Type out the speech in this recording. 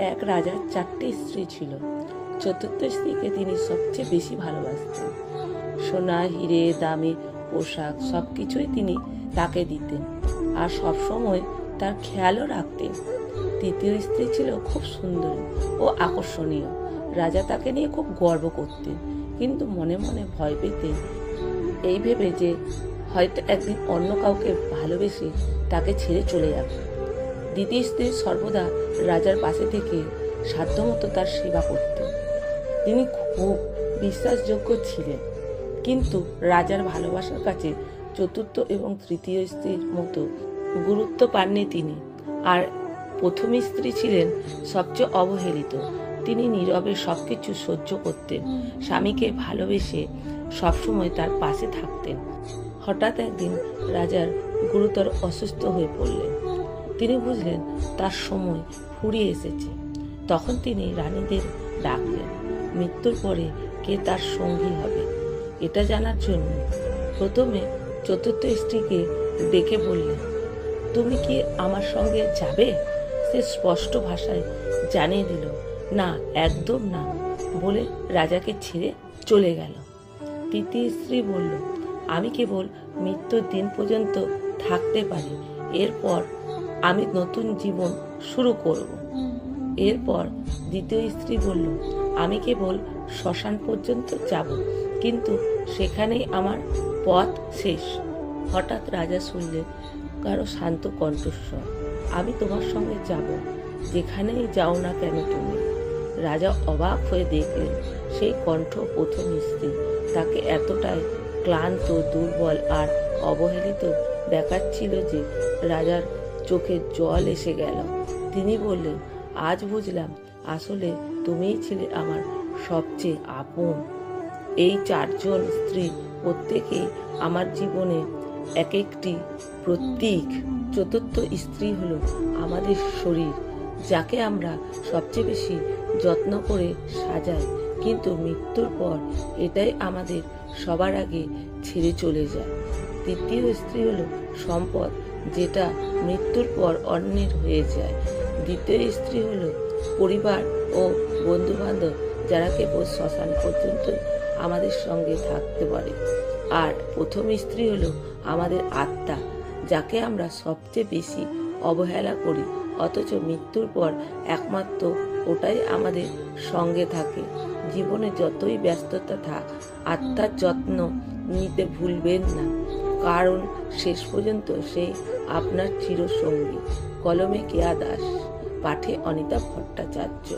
এক রাজার 4টি স্ত্রী ছিল। চতুর্থ স্ত্রীকে তিনি সবচেয়ে বেশি ভালোবাসতেন। সোনা, হিরে, দামি পোশাক সবকিছুই তিনি তাকে দিতেন আর সবসময় তার খেয়ালও রাখতেন। তৃতীয় স্ত্রী ছিল খুব সুন্দরী ও আকর্ষণীয়। রাজা তাকে নিয়ে খুব গর্ব করতেন, কিন্তু মনে মনে ভয় পেতেন, এই ভেবে যে হয়তো একদিন অন্য কাউকে ভালোবেসে তাকে ছেড়ে চলে যাবে। দ্বিতীয় স্ত্রী সর্বদা রাজার পাশে থেকে সাধ্যমতো তার সেবা করতেন। তিনি খুব বিশ্বাসযোগ্য ছিলেন, কিন্তু রাজার ভালোবাসার কাছে চতুর্থ এবং তৃতীয় স্ত্রীর মতো গুরুত্ব পাননি তিনি। আর প্রথম স্ত্রী ছিলেন সবচেয়ে অবহেলিত। তিনি নীরবে সবকিছু সহ্য করতেন, স্বামীকে ভালোবেসে সবসময় তার পাশে থাকতেন। হঠাৎ একদিন রাজার গুরুতর অসুস্থ হয়ে পড়লেন। তিনি বুঝলেন তার সময় ফুরিয়ে এসেছে। তখন তিনি রানীদের ডাকলেন। মৃত্যুর পরে কে তার সঙ্গী হবে এটা জানার জন্য প্রথমে চতুর্থ স্ত্রীকে ডেকে বললেন, তুমি কি আমার সঙ্গে যাবে? সে স্পষ্ট ভাষায় জানিয়ে দিল, না, একদম না, বলে রাজাকে ছেড়ে চলে গেল। তৃতীয় স্ত্রী বলল, আমি কেবল মৃত্যুর দিন পর্যন্ত থাকতে পারি, এরপর আমি নতুন জীবন শুরু করব। এরপর দ্বিতীয় স্ত্রী বলল, আমি কেবল শ্মশান পর্যন্ত যাব, কিন্তু সেখানেই আমার পথ শেষ। হঠাৎ রাজা শুনলেন কারো শান্ত কণ্ঠস্বর, আমি তোমার সঙ্গে যাব, যেখানেই যাও না কেন তুমি। রাজা অবাক হয়ে দেখলেন সেই কণ্ঠ প্রথম স্ত্রী। তাকে এতটাই ক্লান্ত, দুর্বল আর অবহেলিত দেখাচ্ছিল যে রাজার চোখে জল এসে গেল। তিনি বললেন, আজ বুঝলাম আসলে তুমিই ছিলে আমার সবচেয়ে আপন। এই 4জন স্ত্রী প্রত্যেকেই আমার জীবনে এক একটি প্রতীক। চতুর্থ স্ত্রী হলো আমাদের শরীর, যাকে আমরা সবচেয়ে বেশি যত্ন করে সাজাই, কিন্তু মৃত্যুর পর এটাই আমাদের সবার আগে ছেড়ে চলে যায়। তৃতীয় স্ত্রী হলো সম্পদ, যেটা মৃত্যুর পর অন্যের হয়ে যায়। দ্বিতীয় স্ত্রী হলো পরিবার ও বন্ধু বান্ধব, যারা কেবল শ্মশান পর্যন্ত আমাদের সঙ্গে থাকতে পারে। আর প্রথম স্ত্রী হলো আমাদের আত্মা, যাকে আমরা সবচেয়ে বেশি অবহেলা করি, অথচ মৃত্যুর পর একমাত্র ওটাই আমাদের সঙ্গে থাকে। জীবনে যতই ব্যস্ততা থাক, আত্মার যত্ন নিতে ভুলবেন না, কারণ শেষ পর্যন্ত সে আপনার চিরসঙ্গী। কলমে কেয়া দাস, পাঠে অনিতা ভট্টাচার্য।